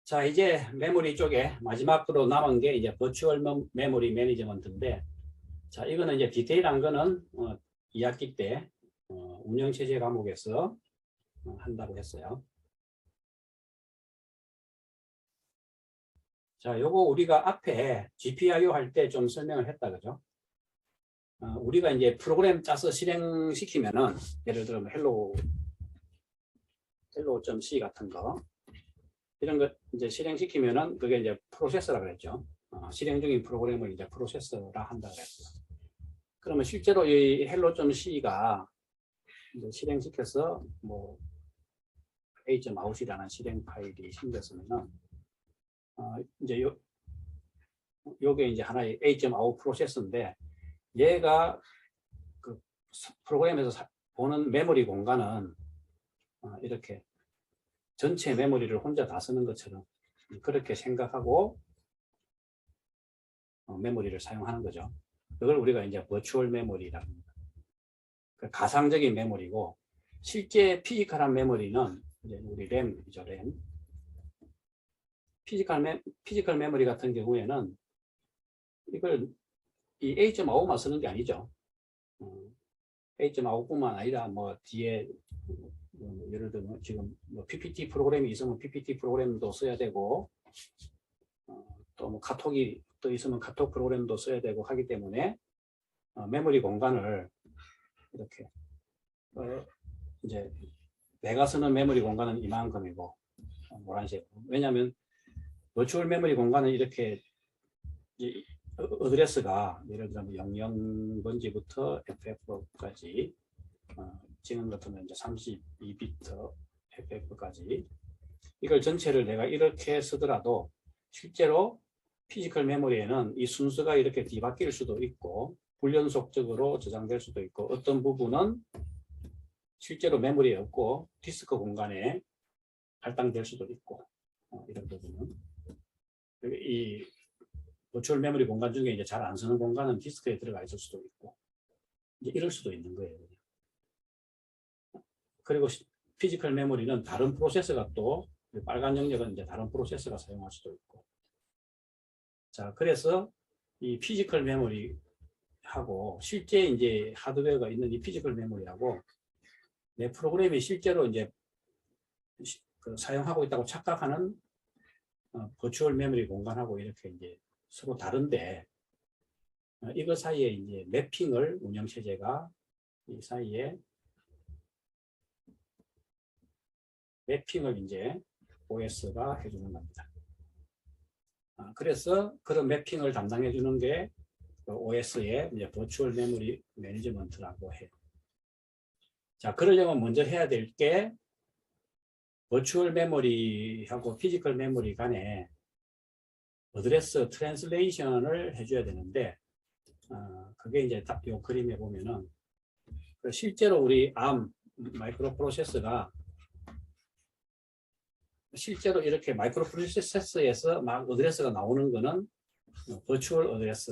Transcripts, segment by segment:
자, 이제 메모리 쪽에 마지막으로 남은 게 이제 버추얼 메모리 매니지먼트인데, 자, 이거는 이제 디테일한 거는 2학기 때 운영체제 과목에서 한다고 했어요. 자, 요거 우리가 앞에 GPIO 할 때 좀 설명을 했다, 그죠? 우리가 이제 프로그램 짜서 실행시키면은, 예를 들면 hello.c 같은 거, 이런 거 이제 실행시키면은 그게 이제 프로세서라 그랬죠. 실행 중인 프로그램을 이제 프로세서라 한다 그랬어요. 그러면 실제로 이 hello.c가 이제 실행시켜서 뭐 a.out이라는 실행 파일이 생겼으면은 이제 요게 이제 하나의 a.out 프로세서인데, 얘가 그 프로그램에서 보는 메모리 공간은 이렇게 전체 메모리를 혼자 다 쓰는 것처럼 그렇게 생각하고 메모리를 사용하는 거죠. 그걸 우리가 이제 버추얼 메모리라고 합니다. 가상적인 메모리고, 실제 피지컬한 메모리는 이제 우리 램이죠, 램. 피지컬 메모리 같은 경우에는 이걸 이 A.5만 쓰는 게 아니죠. A.5뿐만 아니라 뭐 뒤에 예를 들면 지금 뭐 PPT 프로그램이 있으면 PPT 프로그램도 써야 되고, 또 뭐 카톡이 또 있으면 카톡 프로그램도 써야 되고 하기 때문에 메모리 공간을 이렇게 이제 내가 쓰는 메모리 공간은 이만큼이고 노란색. 왜냐하면 버추얼 메모리 공간은 이렇게 어드레스가 예를 들면 00번지부터 FF까지 지금 같으면 이제 32비트 FF까지 이걸 전체를 내가 이렇게 쓰더라도 실제로 피지컬 메모리에는 이 순서가 이렇게 뒤바뀔 수도 있고 불연속적으로 저장될 수도 있고, 어떤 부분은 실제로 메모리에 없고 디스크 공간에 할당될 수도 있고, 이런 부분은 이 버추얼 메모리 공간 중에 이제 잘 안 쓰는 공간은 디스크에 들어가 있을 수도 있고, 이제 이럴 수도 있는 거예요. 그리고 피지컬 메모리는 다른 프로세서가 또 빨간 영역은 이제 다른 프로세서가 사용할 수도 있고. 자, 그래서 이 피지컬 메모리하고 실제 이제 하드웨어가 있는 이 피지컬 메모리하고 내 프로그램이 실제로 이제 사용하고 있다고 착각하는 버추얼 메모리 공간하고 이렇게 이제 서로 다른데, 이거 사이에 이제 매핑을 운영체제가 이 사이에 매핑을 이제 OS가 해주는 겁니다. 그래서 그런 매핑을 담당해 주는 게 OS의 이제 버추얼 메모리 매니지먼트라고 해요. 자, 그러려면 먼저 해야 될 게 버추얼 메모리하고 피지컬 메모리 간에 어드레스 트랜슬레이션을 해줘야 되는데, 그게 이제 딱 이 그림에 보면은 실제로 우리 ARM 마이크로 프로세서가 실제로 이렇게 마이크로 프로세서에서 막 어드레스가 나오는 거는 버추얼 어드레스,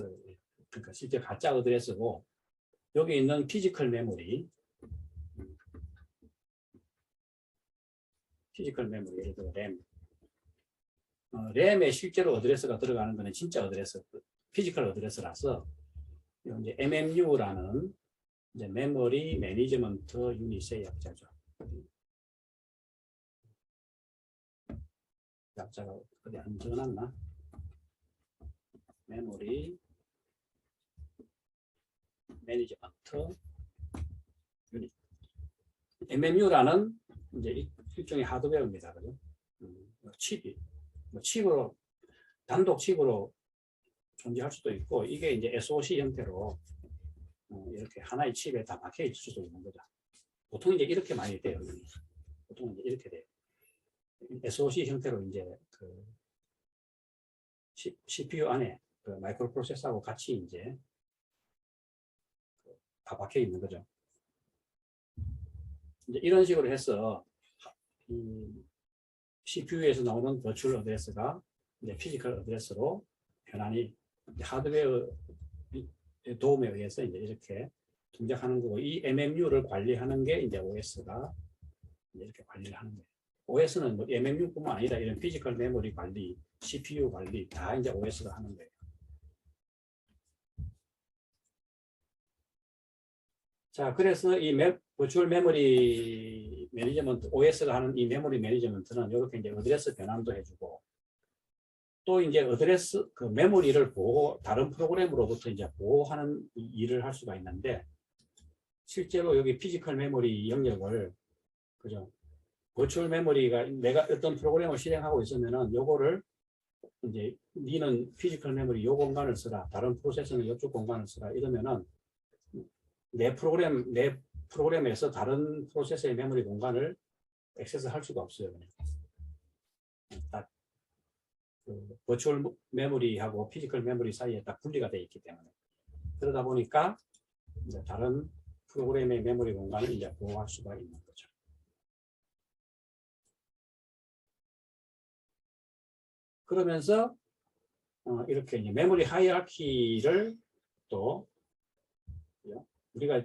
그러니까 실제 가짜 어드레스고, 여기 있는 피지컬 메모리, 예를 들어 램, 램에 실제로 어드레스가 들어가는 거는 진짜 어드레스, 피지컬 어드레스라서 이제 MMU라는 이제 메모리 매니지먼트 유닛의 약자죠. 약자가 어디 안 적어놨나? 메모리 매니지먼트 유닛. MMU라는 이제 일종의 하드웨어입니다. 그죠? 칩으로 단독 칩으로 존재할 수도 있고, 이게 이제 SoC 형태로 이렇게 하나의 칩에 다 박혀 있을 수도 있는 거죠. 보통 이제 이렇게 많이 돼요. 보통 이제 이렇게 돼요. SoC 형태로 이제 그 CPU 안에 그 마이크로 프로세서하고 같이 이제 다 박혀 있는 거죠. 이제 이런 식으로 해서 CPU에서 나오는 버추얼 어드레스가 이제 피지컬 어드레스로 편안히 하드웨어 도움에 의해서 이제 이렇게 동작하는 거고, 이 MMU를 관리하는 게 이제 OS가 이제 이렇게 관리를 하는 거예요. OS는 뭐 MMU뿐만 아니라 이런 피지컬 메모리 관리, CPU 관리 다 이제 OS가 하는 거예요. 자, 그래서 이 버추얼 메모리 매니지먼트, OS가 하는 이 메모리 매니지먼트는 이렇게 이제 어드레스 변환도 해주고, 또 이제 어드레스 그 메모리를 다른 프로그램으로부터 이제 보호하는 일을 할 수가 있는데, 실제로 여기 피지컬 메모리 영역을, 그죠? 버추얼 메모리가 내가 어떤 프로그램을 실행하고 있으면은 요거를 이제 니는 피지컬 메모리 요 공간을 쓰라, 다른 프로세서는 이쪽 공간을 쓰라 이러면은 내 프로그램에서 다른 프로세서의 메모리 공간을 액세스할 수가 없어요. 그냥. 딱 그 버추얼 메모리하고 피지컬 메모리 사이에 딱 분리가 되어 있기 때문에, 그러다 보니까 이제 다른 프로그램의 메모리 공간을 이제 보호할 수가 있는 거죠. 그러면서 이렇게 이제 메모리 하이라키를 또 우리가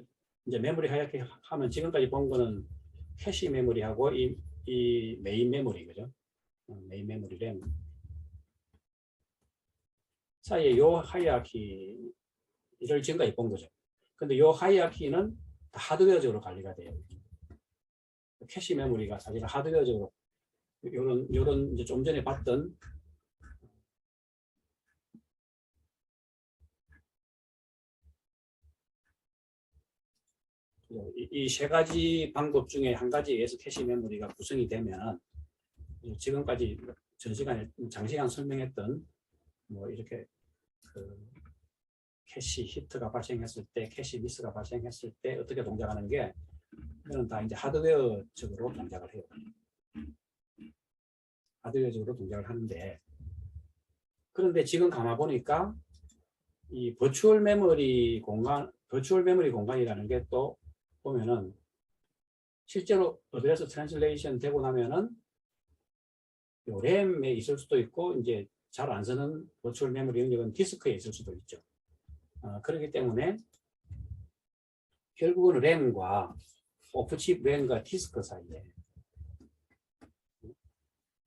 이제 메모리 하이라키 하면 지금까지 본 거는 캐시 메모리하고 이 메인 메모리, 그죠? 메인 메모리 램 사이에 요 하이라키를 지금까지 본 거죠. 근데 요 하이라키는 하드웨어적으로 관리가 돼요. 캐시 메모리가 사실 하드웨어적으로 요런 이제 좀 전에 봤던 이 세 가지 방법 중에 한 가지에 의해서 캐시 메모리가 구성이 되면 지금까지 전 시간에 장시간 설명했던 뭐 이렇게 그 캐시 히트가 발생했을 때, 캐시 미스가 발생했을 때 어떻게 동작하는 게, 이거는 다 이제 하드웨어적으로 동작을 해요. 하드웨어적으로 동작을 하는데, 그런데 지금 가만 보니까 이 버추얼 메모리 공간이라는 게 또 보면은 실제로 어드레스 트랜슬레이션 되고 나면은 요 램에 있을 수도 있고, 이제 잘 안 쓰는 버추얼 메모리 영역은 디스크에 있을 수도 있죠. 그렇기 때문에 결국은 램과 오프칩 램과 디스크 사이에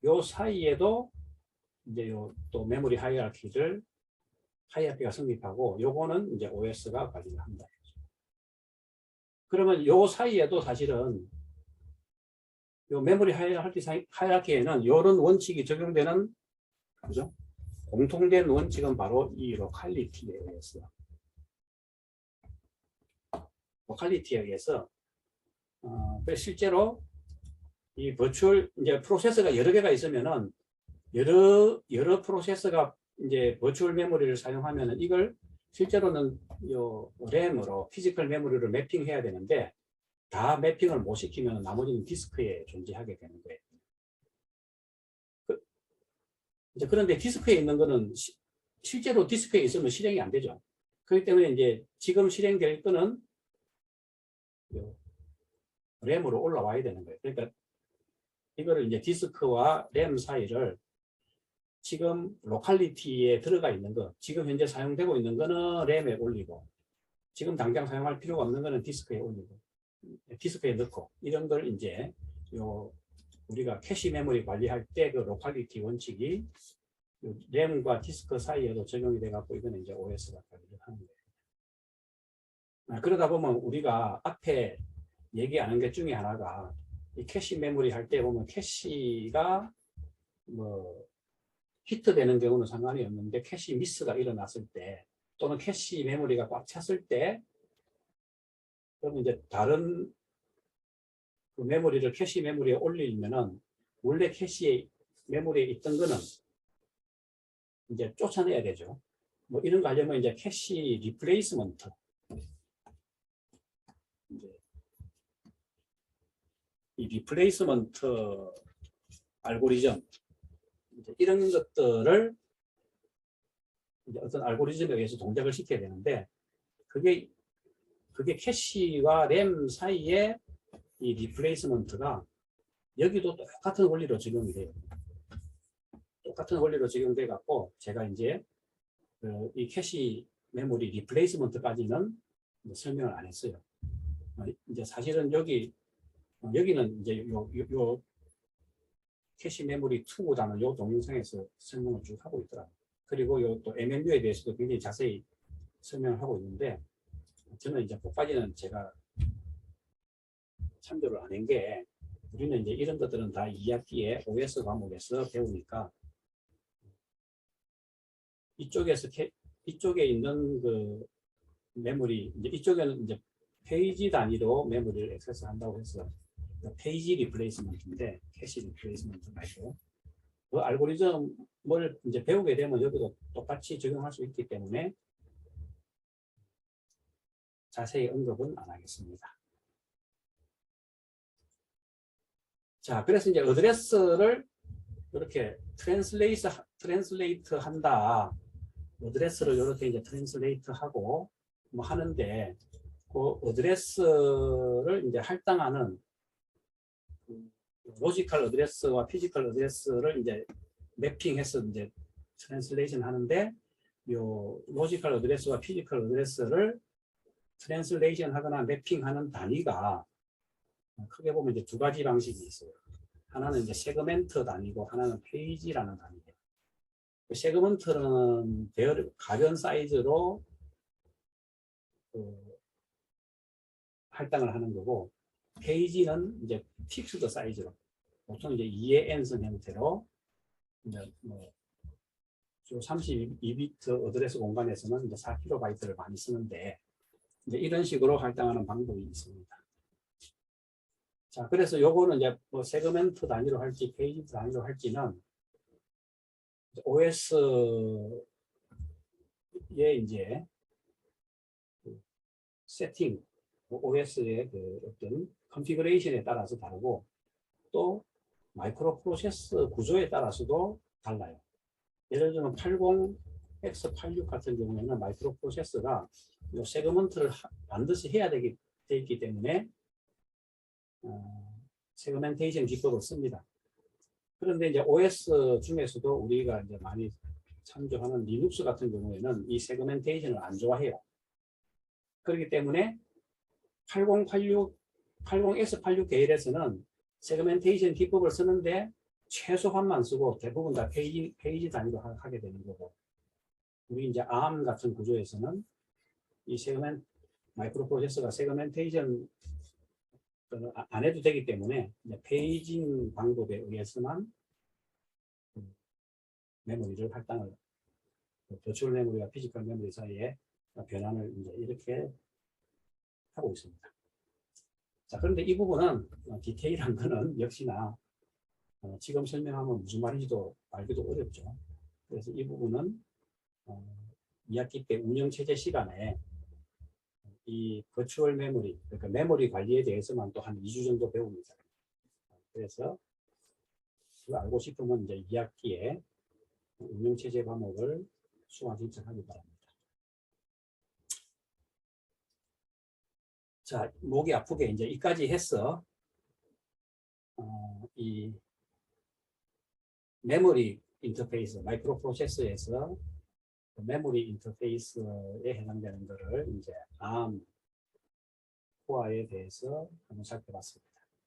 요 사이에도 이제 요 또 메모리 하이라키가 성립하고, 요거는 이제 OS가 관리를 한다. 그러면 요 사이에도 사실은 요 메모리 하이라키에는 이런 원칙이 적용되는, 그죠? 공통된 원칙은 바로 이 로컬리티에 의해서. 실제로 이 버추얼 이제 프로세서가 여러 개가 있으면은 여러 프로세서가 이제 버추얼 메모리를 사용하면은 이걸 실제로는 요 램으로 피지컬 메모리를 매핑해야 되는데, 다 매핑을 못 시키면 나머지는 디스크에 존재하게 되는 거예요. 그런데 디스크에 있는 거는 실제로 디스크에 있으면 실행이 안 되죠. 그렇기 때문에 이제 지금 실행될 거는 램으로 올라와야 되는 거예요. 그러니까 이거를 이제 디스크와 램 사이를 지금 로컬리티에 들어가 있는 거, 지금 현재 사용되고 있는 거는 램에 올리고, 지금 당장 사용할 필요가 없는 거는 디스크에 올리고, 디스크에 넣고, 이런 걸 이제 우리가 캐시 메모리 관리할 때 그 로컬리티 원칙이 램과 디스크 사이에도 적용이 돼 갖고, 이거는 이제 OS가 관리를 하는 거예요. 그러다 보면 우리가 앞에 얘기하는 게 중에 하나가, 이 캐시 메모리 할 때 보면 캐시가 뭐 히트되는 경우는 상관이 없는데, 캐시 미스가 일어났을 때, 또는 캐시 메모리가 꽉 찼을 때, 그러면 이제 다른 그 메모리를 캐시 메모리에 올리면은 원래 캐시 메모리에 있던 거는 이제 쫓아내야 되죠. 뭐 이런 거 하려면 이제 캐시 리플레이스먼트, 이제 이 리플레이스먼트 알고리즘, 이런 것들을 이제 어떤 알고리즘에 의해서 동작을 시켜야 되는데, 그게 캐시와 램 사이에 이 리플레이스먼트가 여기도 똑같은 원리로 적용이 돼요. 똑같은 원리로 적용돼 갖고, 제가 이제 이 캐시 메모리 리플레이스먼트까지는 설명을 안 했어요. 이제 사실은 여기는 이제 캐시 메모리 2라는 요 동영상에서 설명을 쭉 하고 있더라고요. 그리고 요 또 MMU에 대해서도 굉장히 자세히 설명을 하고 있는데, 저는 이제 그까지는 제가 참조를 안 한 게, 우리는 이제 이런 것들은 다 2학기에 OS 과목에서 배우니까 이쪽에 있는 그 메모리, 이제 이쪽에는 이제 페이지 단위로 메모리를 액세스 한다고 해서 페이지 리플레이스먼트인데, 캐시 리플레이스먼트 말고 그 알고리즘을 이제 배우게 되면 여기도 똑같이 적용할 수 있기 때문에 자세히 언급은 안 하겠습니다. 자, 그래서 이제 어드레스를 이렇게 트랜슬레이트 한다. 어드레스를 이렇게 이제 트랜슬레이트 하고 뭐 하는데, 그 어드레스를 이제 할당하는 로지컬 어드레스와 피지컬 어드레스를 이제 매핑해서 이제 트랜슬레이션 하는데, 요 로지컬 어드레스와 피지컬 어드레스를 트랜슬레이션 하거나 매핑하는 단위가 크게 보면 이제 두 가지 방식이 있어요. 하나는 이제 세그멘트 단위고 하나는 페이지라는 단위예요. 세그멘트는 가변 사이즈로 할당을 하는 거고, 페이지는 이제 픽스드 사이즈로, 보통 이제 2의 n선 형태로 이제 뭐 32비트 어드레스 공간에서는 이제 4kB를 많이 쓰는데, 이제 이런 식으로 할당하는 방법이 있습니다. 자, 그래서 요거는 이제 뭐 세그멘트 단위로 할지 페이지 단위로 할지는 OS의 이제 세팅, OS의 그 어떤 컨피그레이션에 따라서 다르고, 또 마이크로 프로세서 구조에 따라서도 달라요. 예를 들면 80X86 같은 경우에는 마이크로 프로세서가 이 세그먼트를 반드시 해야 되기 때문에 세그멘테이션 기법을 씁니다. 그런데 이제 OS 중에서도 우리가 이제 많이 참조하는 리눅스 같은 경우에는 이 세그멘테이션을 안 좋아해요. 그렇기 때문에 80X86 계열에서는 세그멘테이션 기법을 쓰는데 최소한만 쓰고 대부분 다 페이지 단위로 하게 되는 거고, 우리 이제 ARM 같은 구조에서는 이 마이크로 프로세서가 세그멘테이션 안 해도 되기 때문에 페이징 방법에 의해서만 메모리를 할당을, 버추얼 메모리와 피지컬 메모리 사이에 변환을 이제 이렇게 하고 있습니다. 자, 그런데 이 부분은 디테일한 거는 역시나 지금 설명하면 무슨 말인지도 알기도 어렵죠. 그래서 이 부분은 2학기 때 운영체제 시간에 이 버추얼 메모리, 그러니까 메모리 관리에 대해서만 또 한 2주 정도 배웁니다. 그래서 그거 알고 싶으면 이제 2학기에 운영체제 과목을 수강 신청하기 바랍니다. 자, 목이 아프게 이제 이까지 해서 이 메모리 인터페이스, 마이크로 프로세서에서 메모리 인터페이스에 해당되는 것을 이제 ARM 코어에 대해서 한번 살펴봤습니다.